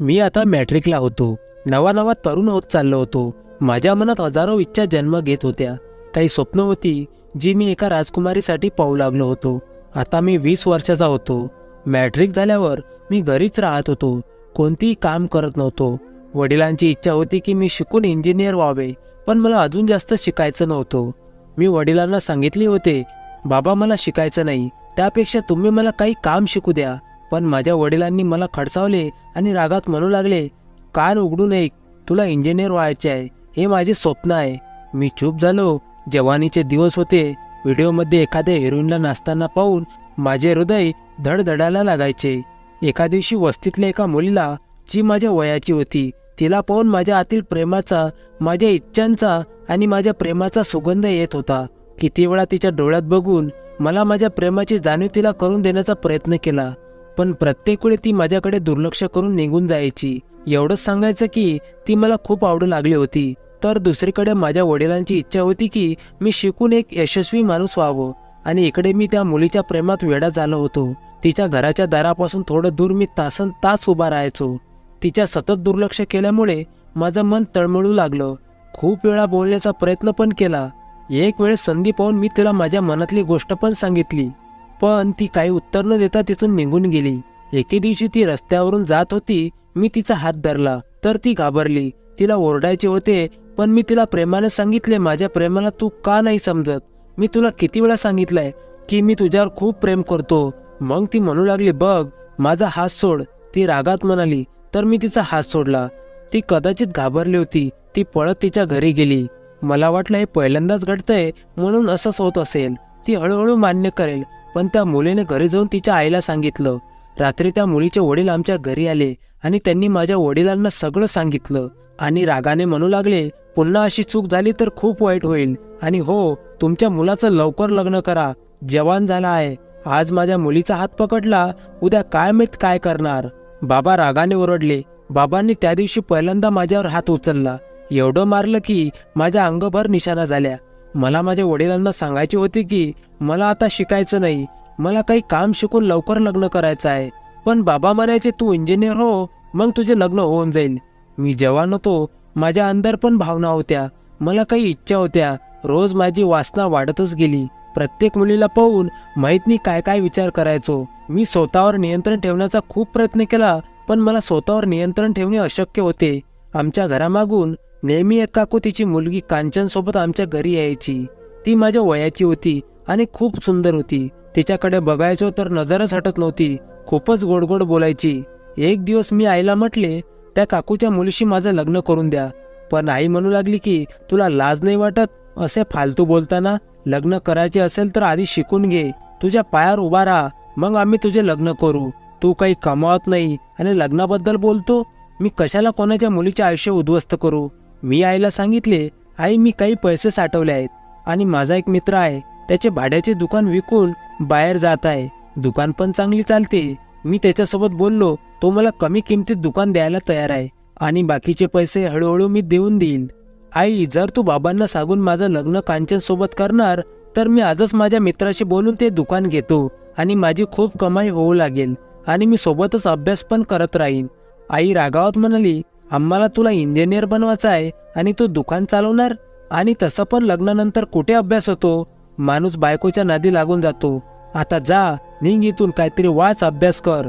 मी आता मॅट्रिकला होतो. नवा नवा तरुण होत चाललो होतो. माझ्या मनात हजारो इच्छा जन्म घेत होत्या. काही स्वप्न होती जी मी एका राजकुमारीसाठी पाहू लागलो होतो. आता मी 20 वर्षाचा होतो. मॅट्रिक झाल्यावर मी घरीच राहत होतो. कोणतीही काम करत नव्हतो. वडिलांची इच्छा होती की मी शिकून इंजिनियर व्हावे, पण मला अजून जास्त शिकायचं नव्हतं. मी वडिलांना सांगितले होते, बाबा मला शिकायचं नाही, त्यापेक्षा तुम्ही मला काही काम शिकू द्या. पण माझ्या वडिलांनी मला खडसावले आणि रागात म्हणू लागले, कान उघडू नये, तुला इंजिनियर व्हायचे आहे, हे माझे स्वप्न आहे. मी चूप झालो. जवानीचे दिवस होते. व्हिडिओमध्ये एखाद्या हिरोईनला नाचताना पाहून माझे हृदय धडधडायला लागायचे. एका दिवशी वस्तीतल्या एका मुलीला, जी माझ्या वयाची होती, तिला पाहून माझ्या आतील प्रेमाचा, माझ्या इच्छांचा आणि माझ्या प्रेमाचा सुगंध येत होता. किती वेळा तिच्या डोळ्यात बघून मला माझ्या प्रेमाची जाणीव तिला करून देण्याचा प्रयत्न केला, पण प्रत्येक वेळी ती माझ्याकडे दुर्लक्ष करून निघून जायची. एवढंच सांगायचं की ती मला खूप आवडू लागली होती. तर दुसरीकडे माझ्या वडिलांची इच्छा होती की मी शिकून एक यशस्वी माणूस व्हावं, आणि इकडे मी त्या मुलीच्या प्रेमात वेडा झालो होतो. तिच्या घराच्या दारापासून थोडं दूर मी तासन तास उभा राहायचो. तिच्या सतत दुर्लक्ष केल्यामुळे माझं मन तळमळू लागलं. खूप वेळा बोलण्याचा प्रयत्न पण केला. एक वेळेस संधी पाहून मी तिला माझ्या मनातली गोष्ट पण सांगितली, पण ती काही उत्तर न देता तिथून निघून गेली. एके दिवशी ती रस्त्यावरून जात होती. मी तिचा हात धरला तर ती घाबरली. तिला ओरडायचे होते, पण मी तिला प्रेमाने सांगितले, माझ्या प्रेमाला तू का नाही समजत? मी तुला किती वेळा सांगितलंय की मी तुझ्यावर खूप प्रेम करतो. मग ती म्हणू लागली, बघ माझा हात सोड. ती रागात म्हणाली. तर मी तिचा हात सोडला. ती कदाचित घाबरली होती. ती पळत तिच्या घरी गेली. मला वाटलं हे पहिल्यांदाच घडतंय म्हणून असंच होत असेल. ती हळूहळू मान्य करेल. पण त्या मुलीने घरी जाऊन तिच्या आईला सांगितलं. रात्री त्या मुलीचे वडील आमच्या घरी आले आणि त्यांनी माझ्या वडिलांना सगळं सांगितलं आणि रागाने म्हणू लागले, पुन्हा अशी चूक झाली तर खूप वाईट होईल. आणि हो, तुमच्या मुलाचं लवकर लग्न करा, जवान झाला आहे. आज माझ्या मुलीचा हात पकडला, उद्या काय माहित काय करणार. बाबा रागाने ओरडले. बाबांनी त्या दिवशी पहिल्यांदा माझ्यावर हात उचलला. एवढं मारलं की माझ्या अंगभर निशाणा झाल्या. मला माझ्या वडिलांना सांगायचे होते की मला आता शिकायचं नाही, मला काही काम शिकून लवकर लग्न करायचं आहे. पण बाबा म्हणायचे, तू इंजिनियर हो, मग तुझे लग्न होऊन जाईल. मी जवान होतो. माझ्या अंदर पण भावना होत्या. मला काही इच्छा होत्या. रोज माझी वासना वाढतच गेली. प्रत्येक मुलीला पाहून माहीत नाही काय काय विचार करायचो. मी स्वतःवर नियंत्रण ठेवण्याचा खूप प्रयत्न केला, पण मला स्वतःवर नियंत्रण ठेवणे अशक्य होते. आमच्या घरामागून नेहमी एक काकू तिची मुलगी कांचन सोबत आमच्या घरी यायची. ती माझ्या वयाची होती आणि खूप सुंदर होती. तिच्याकडे बघायचो तर नजरच हटत नव्हती. खूपच गोड गोड बोलायची. एक दिवस मी आईला म्हटले, त्या काकूच्या मुलीशी माझं लग्न करून द्या. पण आई म्हणू लागली की तुला लाज नाही वाटत असे फालतू बोलताना? लग्न करायचे असेल तर आधी शिकून घे, तुझ्या पायावर उभा राहा, मग आम्ही तुझे लग्न करू. तू काही कमावत नाही आणि लग्नाबद्दल बोलतो. मी कशाला कोणाच्या मुलीचे आयुष्य उद्ध्वस्त करू? मी आईला सांगितले, आई मी काही पैसे साठवले आहेत आणि माझा एक मित्र आहे, त्याचे भाड्याचे दुकान विकून बाहेर जात आहे. दुकान पण चांगली चालते. मी त्याच्यासोबत बोललो, तो मला कमी किमतीत दुकान द्यायला तयार आहे आणि बाकीचे पैसे हळूहळू मी देऊन देईल. आई, जर तू बाबांना सांगून माझं लग्न कांचन सोबत करणार तर मी आजच माझ्या मित्राशी बोलून ते दुकान घेतो आणि माझी खूप कमाई होऊ लागेल आणि मी सोबतच अभ्यास पण करत राहीन. आई रागावत म्हणाली, आम्हाला तुला इंजिनियर बनवायचं आहे आणि तू दुकान चालवणार? आणि तसं पण लग्नानंतर कुठे अभ्यास होतो? माणूस बायकोच्या नादी लागून जातो. आता जा, निघ इथून, काहीतरी वाच, अभ्यास कर.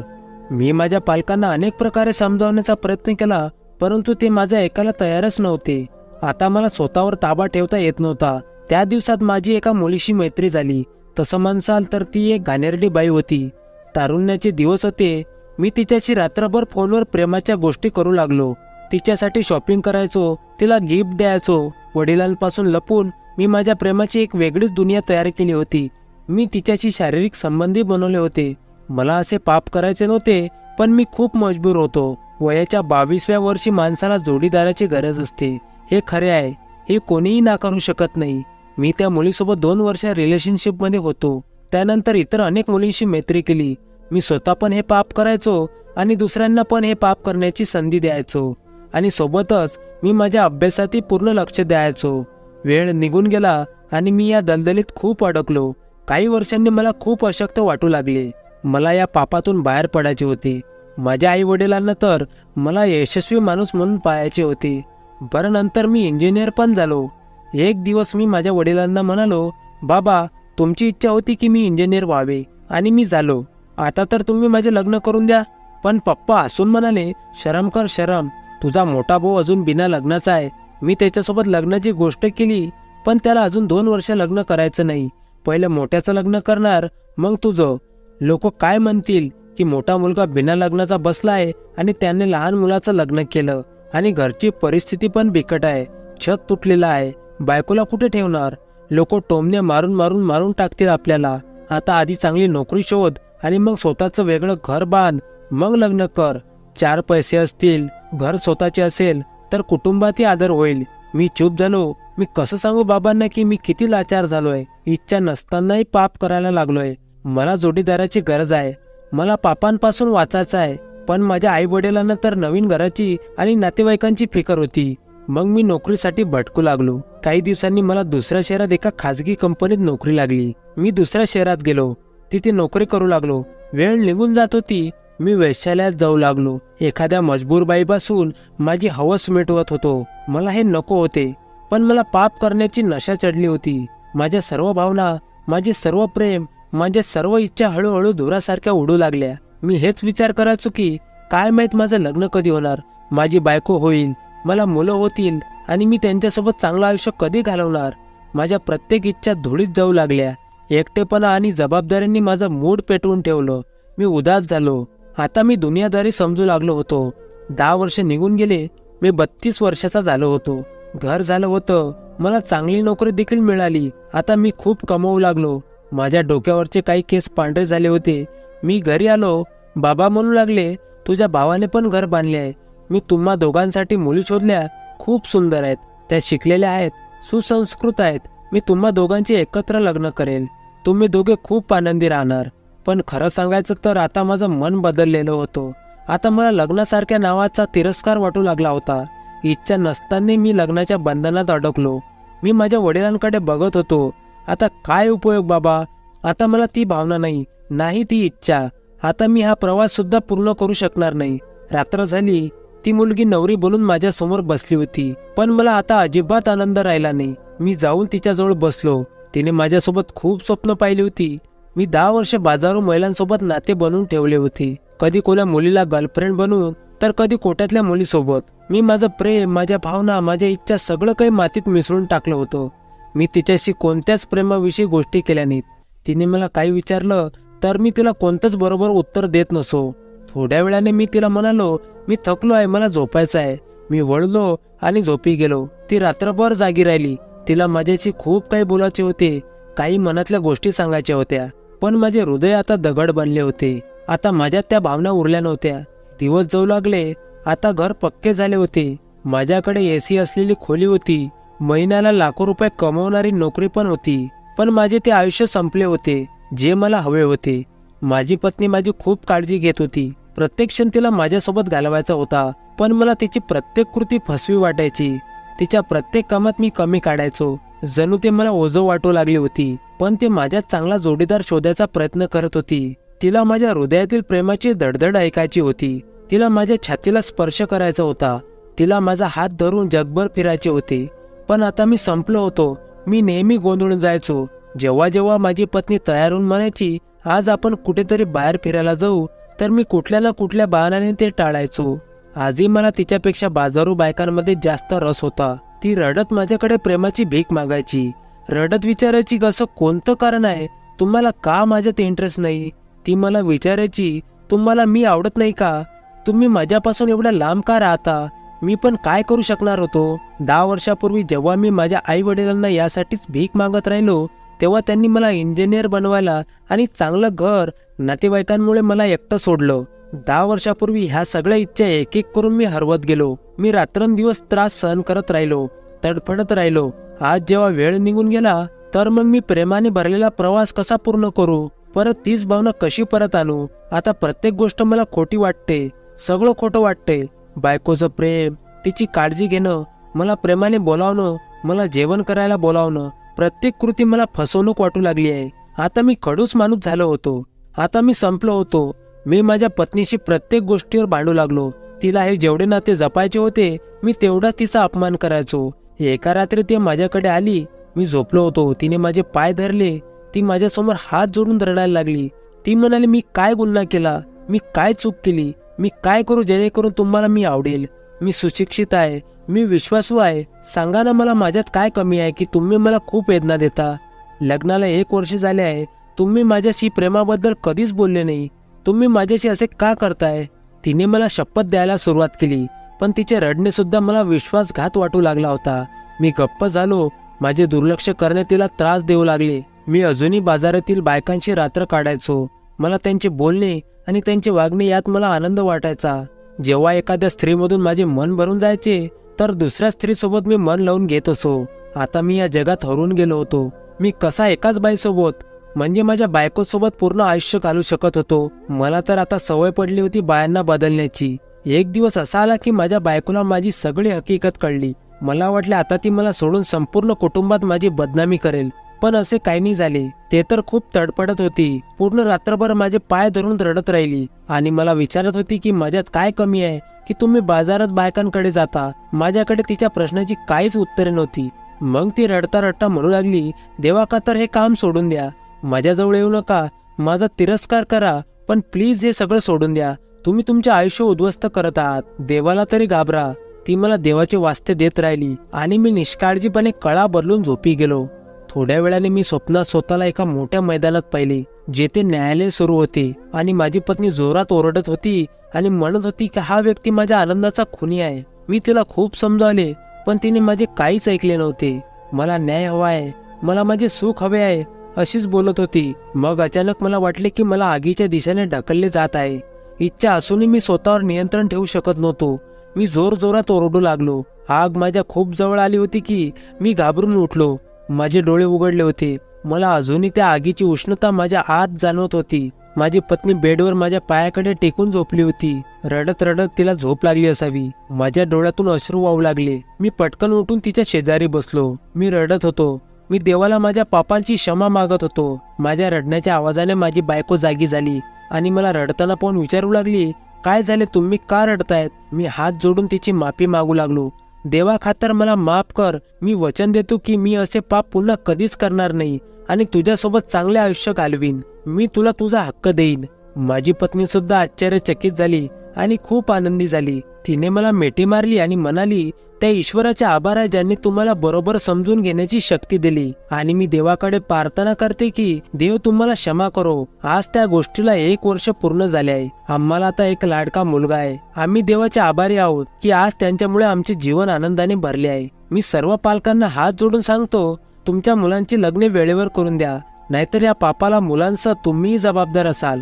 मी माझ्या पालकांना अनेक प्रकारे समजावण्याचा प्रयत्न केला, परंतु ते माझं ऐकायला तयारच नव्हते. आता मला स्वतःवर ताबा ठेवता येत नव्हता. त्या दिवसात माझी एका मुलीशी मैत्री झाली. तसं म्हणसाल तर ती एक घाणेरडी बाई होती. तारुण्याचे दिवस होते. मी तिच्याशी रात्रभर फोनवर प्रेमाच्या गोष्टी करू लागलो. तिच्यासाठी शॉपिंग करायचो, तिला गिफ्ट द्यायचो. वडिलांपासून लपून मी माझ्या प्रेमाची एक वेगळीच दुनिया तयार केली होती. मी तिच्याशी शारीरिक संबंधी बनवले होते. मला असे पाप करायचे नव्हते, पण मी खूप मजबूर होतो. वयाच्या 22व्या वर्षी माणसाला जोडीदाराची गरज असते, हे खरे आहे. हे कोणीही नाकारू शकत नाही. मी त्या मुलीसोबत 2 वर्ष रिलेशनशिपमध्ये होतो. त्यानंतर इतर अनेक मुलींशी मैत्री केली. मी स्वतः पण हे पाप करायचो आणि दुसऱ्यांना पण हे पाप करण्याची संधी द्यायचो. आणि सोबतच मी माझ्या अभ्यासातही पूर्ण लक्ष द्यायचो. वेळ निघून गेला आणि मी या दलदलीत खूप अडकलो. काही वर्षांनी मला खूप अशक्त वाटू लागले. मला या पापातून बाहेर पडायचे होते. माझ्या आई वडिलांना तर मला यशस्वी माणूस म्हणून पाहायचे होते. बरं, नंतर मी इंजिनियर पण झालो. एक दिवस मी माझ्या वडिलांना म्हणालो, बाबा, तुमची इच्छा होती की मी इंजिनियर व्हावे आणि मी झालो. आता तर तुम्ही माझे लग्न करून द्या. पण पप्पा हसून म्हणाले, शरम कर शरम. तुझा मोठा भाऊ अजून बिना लग्नाचा आहे. मी त्याच्यासोबत लग्नाची गोष्ट केली, पण त्याला अजून 2 वर्ष लग्न करायचं नाही. पहिलं मोठ्याचं लग्न करणार, मग तुझं. लोक काय म्हणतील की मोठा मुलगा बिना लग्नाचा बसलाय आणि त्याने लहान मुलाचं लग्न केलं आणि घरची परिस्थिती पण बिकट आहे. छत तुटलेलं आहे. बायकोला कुठे ठेवणार? लोक टोमणे मारून मारून मारून टाकतील आपल्याला. आता आधी चांगली नोकरी शोध आणि मग स्वतःचं वेगळं घर बांध, मग लग्न कर. 4 पैसे असतील, घर स्वतःचे असेल तर कुटुंबातही आदर होईल. मी चूप झालो. मी कसं सांगू बाबांना की मी किती लाचार झालोय. इच्छा नसतानाही पाप करायला लागलोय. मला जोडीदाराची गरज आहे. मला पापांपासून वाचायचं आहे. पण माझ्या आई वडिलांना तर नवीन घराची आणि नातेवाईकांची फिकर होती. मग मी नोकरीसाठी भटकू लागलो. काही दिवसांनी मला दुसऱ्या शहरात एका खाजगी कंपनीत नोकरी लागली. मी दुसऱ्या शहरात गेलो. तिथे नोकरी करू लागलो. वेळ निघून जात होती. मी वेश्यालयात जाऊ लागलो. एखाद्या मजबूर बाईपासून माझी हवस मिटवत होतो. मला हे नको होते, पण मला पाप करण्याची नशा चढली होती. माझ्या सर्व भावना, माझे सर्व प्रेम, माझ्या सर्व इच्छा हळूहळू धुरासारख्या उडू लागल्या. मी हेच विचार करायचो की काय माहीत माझं लग्न कधी होणार, माझी बायको होईल, मला मुलं होतील आणि मी त्यांच्यासोबत चांगलं आयुष्य कधी घालवणार. माझ्या प्रत्येक इच्छा धुळीत जाऊ लागल्या. एकटेपणा आणि जबाबदाऱ्यांनी माझं मूड पेटवून ठेवलं. मी उदास झालो. आता मी दुनियादारी समजू लागलो होतो. 10 वर्ष निघून गेले. मी 32 वर्षाचा झालो होतो. घर झालं होतं. मला चांगली नोकरी देखील मिळाली. आता मी खूप कमवू लागलो. माझ्या डोक्यावरचे काही केस पांढरे झाले होते. मी घरी आलो. बाबा म्हणू लागले, तुझ्या भावाने पण घर बांधले आहे. मी तुम्हा दोघांसाठी मुली शोधल्या. खूप सुंदर आहेत. त्या शिकलेल्या आहेत, सुसंस्कृत आहेत. मी तुम्हा दोघांचे एकत्र लग्न करेल. तुम्ही दोघे खूप आनंदी राहणार. पण खरं सांगायचं तर आता माझं मन बदललेलं होतं. आता मला लग्नासारख्या नावाचा तिरस्कार वाटू लागला होता. इच्छा नसताना मी लग्नाच्या बंधनात अडकलो. मी माझ्या वडिलांकडे बघत होतो. आता काय उपयोग बाबा? आता मला ती भावना नाही ती इच्छा. आता मी हा प्रवास सुद्धा पूर्ण करू शकणार नाही. रात्र झाली. ती मुलगी नवरी बनून माझ्या समोर बसली होती. पण मला आता अजिबात आनंद राहिला नाही. मी जाऊन तिच्याजवळ बसलो. तिने माझ्यासोबत खूप स्वप्न पाहिली होती. मी 10 वर्ष बाजारू महिलांसोबत नाते बनवून ठेवले होते. कधी कोणा मुलीला गर्लफ्रेंड बनवून, तर कधी कोट्यातल्या मुलीसोबत. मी माझं प्रेम, माझ्या भावना, माझ्या इच्छा सगळं काही मातीत मिसळून टाकलं होतं. मी तिच्याशी कोणत्याच प्रेमाविषयी गोष्टी केल्या नाहीत. तिने मला काही विचारलं तर मी तिला कोणतंच बरोबर उत्तर देत नसो. थोड्या वेळाने मी तिला म्हणालो, मी थकलो आहे, मला झोपायचं आहे. मी वळलो आणि झोपी गेलो. ती रात्रभर जागी राहिली. तिला माझ्याशी खूप काही बोलायचे होते. काही मनातल्या गोष्टी सांगायच्या होत्या. पण माझे हृदय आता दगड बनले होते. आता माझ्यात त्या भावना उरल्या नव्हत्या. दिवस जाऊ लागले. आता घर पक्के झाले होते. माझ्याकडे एसी असलेली खोली होती. महिन्याला लाखो रुपये कमवणारी नोकरी पण होती. पण माझे ते आयुष्य संपले होते जे मला हवे होते. माझी पत्नी माझी खूप काळजी घेत होती. प्रत्येक क्षण तिला माझ्यासोबत घालवायचा होता. पण मला तिची प्रत्येक कृती फसवी वाटायची. तिच्या प्रत्येक कामात मी कमी काढायचो. जणू ते मला ओझं वाटू लागली होती. पण ते माझ्यात चांगला जोडीदार शोधायचा प्रयत्न करत होती. तिला माझ्या हृदयातील प्रेमाची धडधड ऐकायची होती. तिला माझ्या छातीला स्पर्श करायचा होता. तिला माझा हात धरून जगभर फिरायचे होते. पण आता मी संपलो होतो. मी नेहमी गोंधळून जायचो. जेव्हा जेव्हा माझी पत्नी तयार होऊन म्हणायची, आज आपण कुठेतरी बाहेर फिरायला जाऊ, तर मी कुठल्या ना कुठल्या बहाण्याने ते टाळायचो. आजही मला तिच्यापेक्षा बाजारू बायकांमध्ये जास्त रस होता. ती रडत माझ्याकडे प्रेमाची भीक मागायची. रडत विचारायची, असं कोणतं कारण आहे, तुम्हाला का माझ्यात इंटरेस्ट नाही? ती मला विचारायची, तुम्हाला मी आवडत नाही का? तुम्ही माझ्यापासून एवढ्या लांब का राहता? मी पण काय करू शकणार होतो? 10 वर्षापूर्वी जेव्हा मी माझ्या आई वडिलांना यासाठीच भीक मागत राहिलो, तेव्हा त्यांनी मला इंजिनियर बनवायला आणि चांगलं घर, नातेवाईकांमुळे मला एकटं सोडलं. 10 वर्षापूर्वी ह्या सगळ्या इच्छा एक एक करून मी हरवत गेलो. मी रात्रंदिवस त्रास सहन करत राहिलो, तडफडत राहिलो. आज जेव्हा वेळ निघून गेला, तर मग मी प्रेमाने भरलेला प्रवास कसा पूर्ण करू? परत तीच भावना कशी परत आणू? आता प्रत्येक गोष्ट मला खोटी वाटते. सगळं खोटं वाटते. बायकोचं प्रेम, तिची काळजी घेणं, मला प्रेमाने बोलावणं, मला जेवण करायला बोलावणं, प्रत्येक कृती मला फसवणूक वाटू लागली आहे. आता मी खडूस माणूस झालो होतो. आता मी संपलो होतो. मी माझ्या पत्नीशी प्रत्येक गोष्टीवर भांडू लागलो. तिला हे जेवढे नाते जपायचे होते मी तेवढा तिचा अपमान करायचो. एका रात्री ती माझ्याकडे आली. मी झोपलो होतो. तिने माझे पाय धरले. ती माझ्यासमोर हात जोडून रडायला लागली. ती म्हणाली, मी काय गुन्हा केला, मी काय चूक केली, मी काय करू जेणेकरून तुम्हाला मी आवडेल. मी सुशिक्षित आहे, मी विश्वासू आहे. सांगा ना मला माझ्यात काय कमी आहे की तुम्ही मला खूप वेदना देता. लग्नाला 1 वर्ष झाले आहे. तुम्ही माझ्याशी प्रेमाबद्दल कधीच बोलले नाही. तुम्ही माझ्याशी असे का करताय. तिने मला शपथ द्यायला सुरुवात केली. पण तिचे रडणे सुद्धा मला विश्वासघात वाटू लागला होता. मी गप्प झालो. माझे दुर्लक्ष करणे तिला त्रास देऊ लागले. मी अजूनही बाजारातील बायकांशी रात्र काढायचो. मला त्यांचे बोलणे आणि त्यांचे वागणे यात मला आनंद वाटायचा. जेव्हा एखाद्या स्त्रीमधून माझे मन भरून जायचे तर दुसऱ्या स्त्रीसोबत मी मन लावून घेत असो. आता मी या जगात हरवून गेलो होतो. मी कसा एकाच बाईसोबत म्हणजे माझ्या बायकोसोबत पूर्ण आयुष्य घालू शकत होतो. मला तर आता सवय पडली होती बायांना बदलण्याची. एक दिवस असा आला की माझ्या बायकोला माझी सगळी हकीकत कळली. मला वाटले आता ती मला सोडून संपूर्ण कुटुंबात माझी बदनामी करेल. पण असे काही नाही झाले. ते तर खूप तडपडत होती. पूर्ण रात्रभर माझे पाय धरून रडत राहिली आणि मला विचारत होती की माझ्यात काय कमी आहे की तुम्ही बाजारात बायकांकडे जाता. माझ्याकडे तिच्या प्रश्नाची काहीच उत्तरे नव्हती. मग ती रडता रडता म्हणू लागली, देवा का तर हे काम सोडून द्या. माझ्याजवळ येऊ नका. माझा तिरस्कार करा. पण प्लीज हे सगळं सोडून द्या. तुम्ही तुमचे आयुष्य उद्ध्वस्त करत आहात. देवाला तरी घाबरा. ती मला देवाचे वास्ते देत राहिली आणि मी निष्काळजीपणे कळा बदलून झोपी गेलो. थोड्या वेळाने मी स्वप्नात स्वतःला एका मोठ्या मैदानात पाहिले जेथे न्यायालय सुरू होते आणि माझी पत्नी जोरात ओरडत होती आणि म्हणत होती की हा व्यक्ती माझ्या आनंदाचा खुनी आहे. मी तिला खूप समजावले पण तिने माझे काहीच ऐकले नव्हते. मला न्याय हवा आहे, मला माझे सुख हवे आहे अशीच बोलत होती. मग अचानक मला वाटले की मला आगीच्या दिशेने ढकलले जात आहे. इच्छा असूनही मी स्वतःवर नियंत्रण ठेवू शकत नव्हतो. मी जोरजोरात ओरडू लागलो. आग माझ्या खूप जवळ आली होती की मी घाबरून उठलो. माझे डोळे उघडले होते. मला अजूनही त्या आगीची उष्णता माझ्या आत जाणवत होती. माझी पत्नी बेडवर माझ्या पायाकडे टेकून झोपली होती. रडत रडत तिला झोप लागली असावी. माझ्या डोळ्यातून अश्रू वाहू लागले. मी पटकन उठून तिच्या शेजारी बसलो. मी रडत होतो. मी देवाला माझ्या पापांची क्षमा मागत होतो. माझ्या रडण्याच्या आवाजाने माझी बायको जागी झाली आणि मला रडताना पाहून विचारू लागली, काय झाले, तुम्ही का रडतायत. मी हात जोडून तिची माफी मागू लागलो. देवा खातर मला माफ कर. मी वचन देतो की मी असे पाप पुन्हा कधीच करणार नाही आणि तुझ्यासोबत चांगले आयुष्य घालवीन. मी तुला तुझा हक्क देईन. माझी पत्नी सुद्धा आश्चर्यचकित झाली आणि खूप आनंदी झाली. तिने मला मिठी मारली आणि म्हणाली, त्या ईश्वराचे आभार आहे ज्यांनी तुम्हाला बरोबर समजून घेण्याची शक्ती दिली आणि मी देवाकडे प्रार्थना करते की देव तुम्हाला क्षमा करो. आज त्या गोष्टीला 1 वर्ष पूर्ण झाले आहे. आम्हाला आता एक लाडका मुलगा आहे. आम्ही देवाचे आभारी आहोत की आज त्यांच्यामुळे आमचे जीवन आनंदाने भरले आहे. मी सर्व पालकांना हात जोडून सांगतो, तुमच्या मुलांची लग्ने वेळेवर करून द्या, नाहीतर या पापाला मुलांसह तुम्हीही जबाबदार असाल.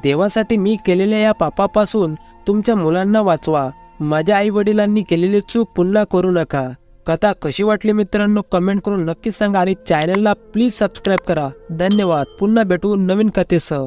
देवासाठी मी केलेल्या या पापापासून तुमच्या मुलांना वाचवा. माझ्या आई वडिलांनी केलेली चूक पुन्हा करू नका. कथा कशी वाटली मित्रांनो कमेंट करून नक्कीच सांगा आणि चॅनलला प्लीज सबस्क्राईब करा. धन्यवाद. पुन्हा भेटू नवीन कथेसह.